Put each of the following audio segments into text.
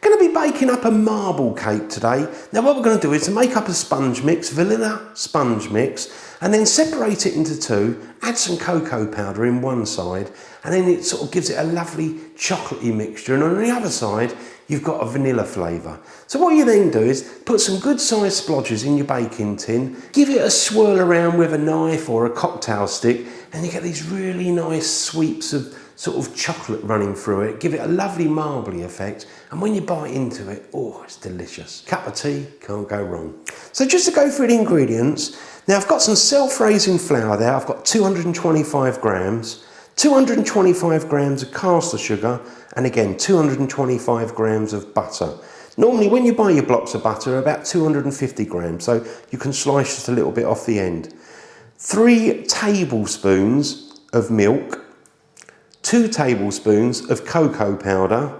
Going to be baking up a marble cake today. Now what we're going to do is to make up a sponge mix, vanilla sponge mix, and then separate it into two, add some cocoa powder in one side, and then it sort of gives it a lovely chocolatey mixture, and on the other side you've got a vanilla flavour. So what you then do is put some good sized splotches in your baking tin, give it a swirl around with a knife or a cocktail stick, and you get these really nice sweeps of sort of chocolate running through it, give it a lovely marbly effect, and when you bite into it, oh, it's delicious. Cup of tea, can't go wrong. So just to go through the ingredients, now I've got some self-raising flour there, I've got 225 grams, 225 grams of caster sugar, and again 225 grams of butter. Normally when you buy your blocks of butter, about 250 grams, so you can slice just a little bit off the end. 3 tablespoons of milk, 2 tablespoons of cocoa powder.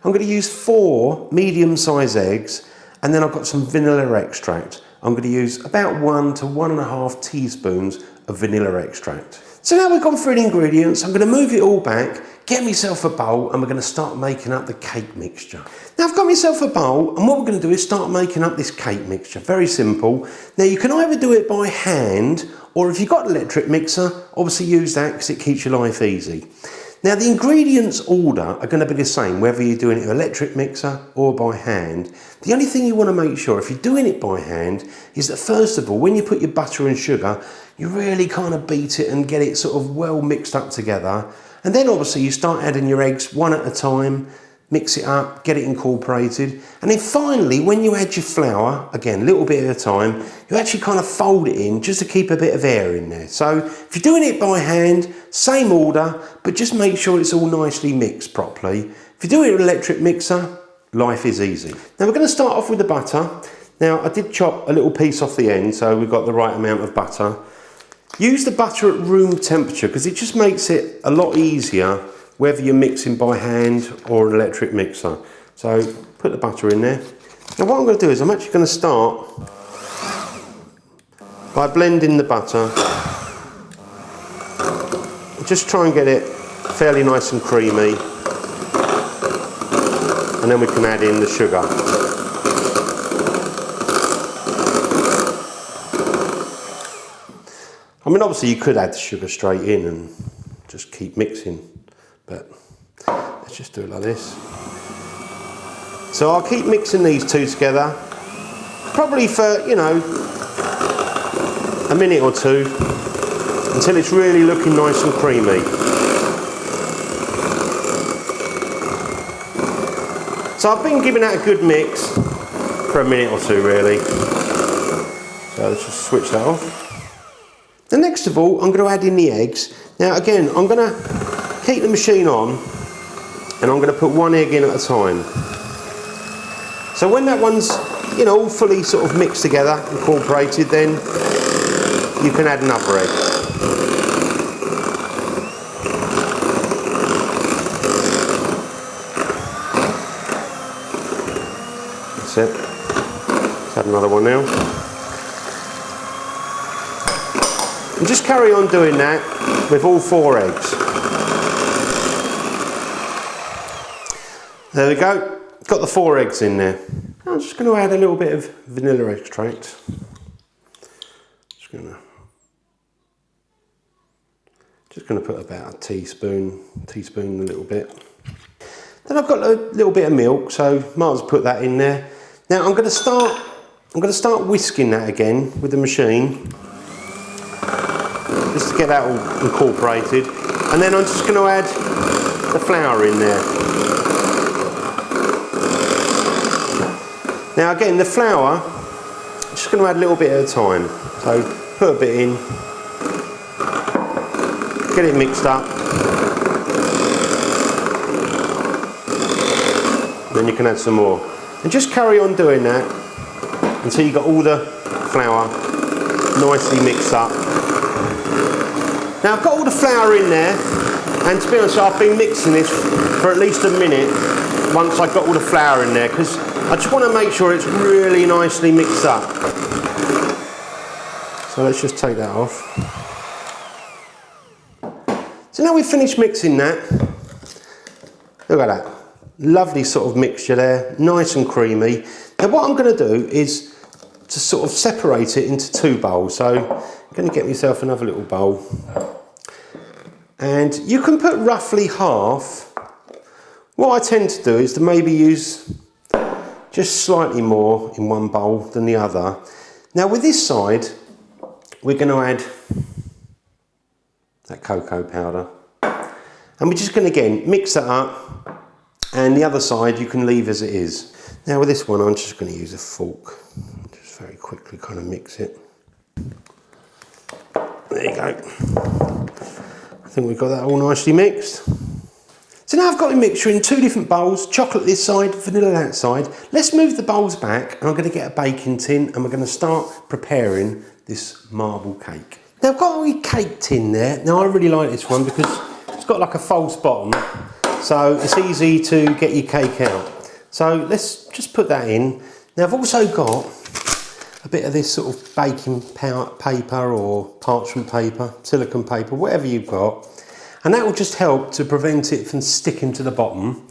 I'm going to use 4 medium-sized eggs, and then I've got some vanilla extract. I'm going to use about 1 to 1.5 teaspoons of vanilla extract. So now we've gone through the ingredients, I'm going to move it all back, get myself a bowl, and we're going to start making up the cake mixture. Now I've got myself a bowl, and what we're going to do is start making up this cake mixture. Very simple. Now you can either do it by hand, or if you've got an electric mixer, obviously use that because it keeps your life easy. Now the ingredients order are going to be the same whether you're doing it with an electric mixer or by hand. The only thing you want to make sure if you're doing it by hand is that first of all, when you put your butter and sugar, you really kind of beat it and get it sort of well mixed up together. And then obviously you start adding your eggs one at a time, mix it up, get it incorporated. And then finally, when you add your flour, again, a little bit at a time, you actually kind of fold it in just to keep a bit of air in there. So if you're doing it by hand, same order, but just make sure it's all nicely mixed properly. If you do it with an electric mixer, life is easy. Now we're going to start off with the butter. Now I did chop a little piece off the end, so we've got the right amount of butter. Use the butter at room temperature because it just makes it a lot easier whether you're mixing by hand or an electric mixer. So put the butter in there. Now what I'm going to do is I'm actually going to start by blending the butter. Just try and get it fairly nice and creamy, and then we can add in the sugar. I mean obviously you could add the sugar straight in and just keep mixing, but let's just do it like this. So I'll keep mixing these two together, probably for, you know, a minute or two, until it's really looking nice and creamy. So I've been giving that a good mix for a minute or two really. So let's just switch that off. Then next of all, I'm going to add in the eggs. Now again, I'm going to keep the machine on, and I'm going to put 1 egg in at a time. So when that one's, you know, all fully sort of mixed together, incorporated, then you can add another egg. That's it. Let's add another one now. And just carry on doing that with all 4 eggs. There we go, got the 4 eggs in there. I'm just going to add a little bit of vanilla extract. Just going to put about a teaspoon a little bit. Then I've got a little bit of milk, so might as well put that in there. Now I'm going to start whisking that again with the machine, just to get that all incorporated, and then I'm just going to add the flour in there. Now again, the flour, I'm just going to add a little bit at a time. So put a bit in, get it mixed up, then you can add some more. And just carry on doing that until you've got all the flour nicely mixed up. Now I've got all the flour in there, and to be honest, I've been mixing this for at least a minute once I've got all the flour in there, because I just want to make sure it's really nicely mixed up. So let's just take that off. So now we've finished mixing that. Look at that. Lovely sort of mixture there, nice and creamy. Now what I'm going to do is to sort of separate it into two bowls. So I'm going to get myself another little bowl. And you can put roughly half. What I tend to do is to maybe use just slightly more in one bowl than the other. Now with this side, we're going to add that cocoa powder. And we're just going to, again, mix that up. And the other side you can leave as it is. Now with this one, I'm just going to use a fork. Just very quickly kind of mix it. There you go. I think we've got that all nicely mixed. So now I've got the mixture in two different bowls, chocolate this side, vanilla that side. Let's move the bowls back and I'm going to get a baking tin and we're going to start preparing this marble cake. Now I've got a wee cake tin there. Now I really like this one because it's got like a false bottom, so it's easy to get your cake out. So let's just put that in. Now I've also got a bit of this sort of baking paper or parchment paper, silicone paper, whatever you've got. And that will just help to prevent it from sticking to the bottom.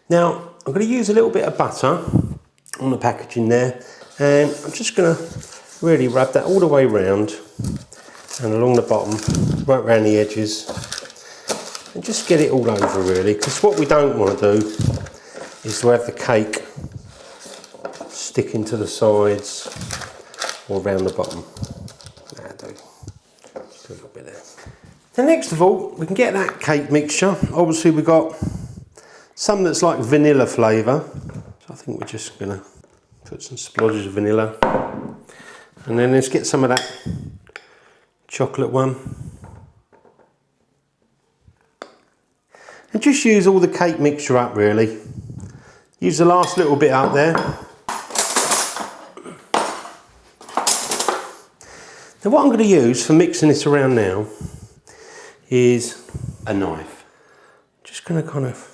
Now, I'm going to use a little bit of butter on the packaging there. And I'm just going to really rub that all the way round and along the bottom, right around the edges. And just get it all over really, because what we don't want to do is to have the cake sticking to the sides or around the bottom. That'll do. Just a little bit there. Then next of all, we can get that cake mixture. Obviously we've got some that's like vanilla flavour. So I think we're just going to put some splotches of vanilla. And then let's get some of that chocolate one. And just use all the cake mixture up really. Use the last little bit up there. Now what I'm going to use for mixing this around now is a knife. Just going to kind of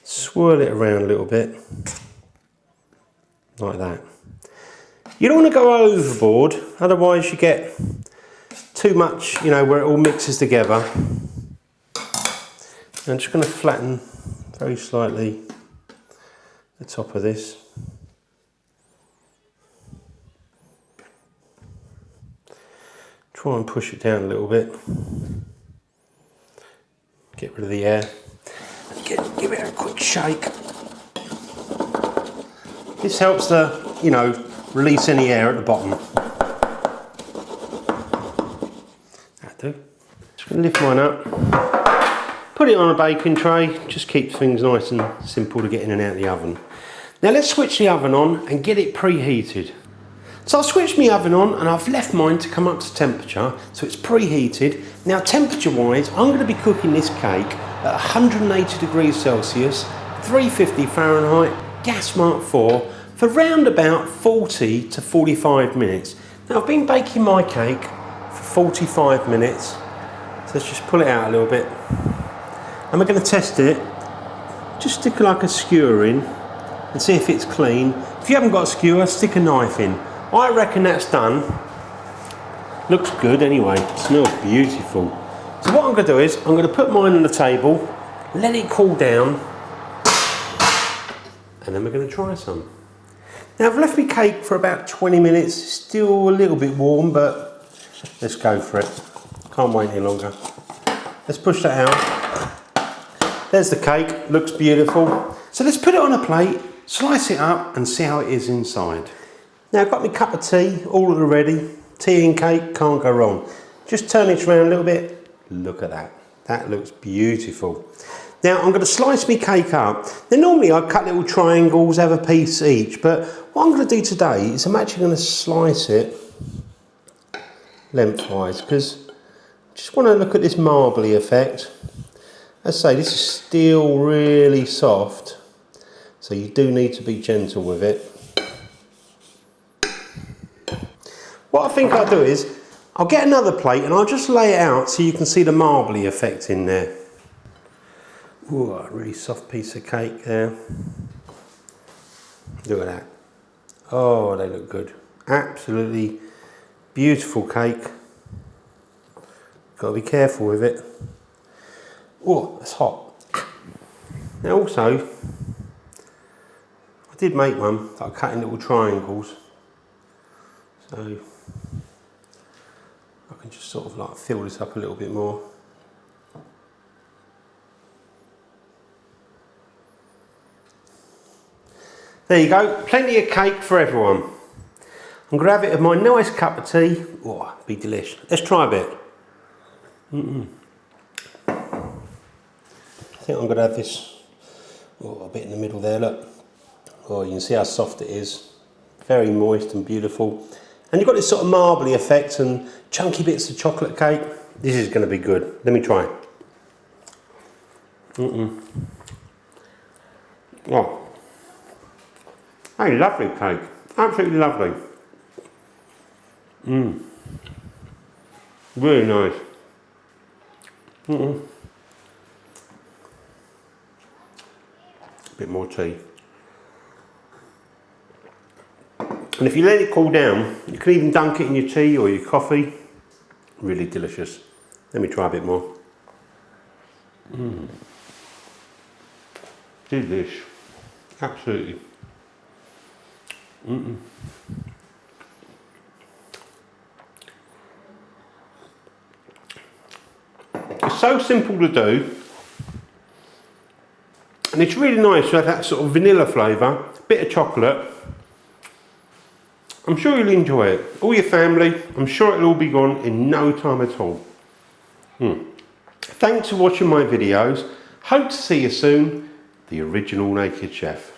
swirl it around a little bit, like that. You don't want to go overboard, otherwise you get too much, you know, where it all mixes together. I'm just going to flatten very slightly the top of this. Try and push it down a little bit. Get rid of the air. And give it a quick shake. This helps to, you know, release any air at the bottom. That'll do. Just going to lift mine up. Put it on a baking tray. Just keeps things nice and simple to get in and out of the oven. Now let's switch the oven on and get it preheated. So I've switched my oven on and I've left mine to come up to temperature, so it's preheated. Now temperature wise, I'm going to be cooking this cake at 180 degrees Celsius, 350 Fahrenheit, gas mark 4, for round about 40 to 45 minutes. Now I've been baking my cake for 45 minutes, so let's just pull it out a little bit. And we're going to test it. Just stick like a skewer in and see if it's clean. If you haven't got a skewer, stick a knife in. I reckon that's done. Looks good anyway, smells beautiful. So what I'm going to do is, I'm going to put mine on the table, let it cool down, and then we're going to try some. Now I've left my cake for about 20 minutes, still a little bit warm, but let's go for it. Can't wait any longer. Let's push that out. There's the cake, looks beautiful. So let's put it on a plate, slice it up and see how it is inside. Now I've got my cup of tea all ready. Tea and cake, can't go wrong. Just turn it around a little bit. Look at that. That looks beautiful. Now I'm going to slice my cake up. Now normally I cut little triangles, have a piece each, but what I'm going to do today is I'm actually going to slice it lengthwise because I just want to look at this marbly effect. As I say, this is still really soft, so you do need to be gentle with it. What I think I'll do is, I'll get another plate and I'll just lay it out so you can see the marbly effect in there. Ooh, a really soft piece of cake there. Look at that. Oh, they look good. Absolutely beautiful cake. Got to be careful with it. Oh, it's hot. Now also, I did make one that I cut in little triangles, so I can just sort of like fill this up a little bit more. There you go, plenty of cake for everyone. I'm going to have it with my nice cup of tea. Oh, it'd be delicious. Let's try a bit. I think I'm going to have this a bit in the middle there, look. Oh, you can see how soft it is. Very moist and beautiful. And you've got this sort of marbly effect and chunky bits of chocolate cake. This is going to be good. Let me try. Oh. Hey, lovely cake. Absolutely lovely. Really nice. A bit more tea. And if you let it cool down, you can even dunk it in your tea or your coffee. Really delicious. Let me try a bit more. Delish. Absolutely. It's so simple to do, and it's really nice to have that sort of vanilla flavour, bit of chocolate. I'm sure you'll enjoy it. All your family, I'm sure it'll all be gone in no time at all. Thanks for watching my videos. Hope to see you soon. The original Naked Chef.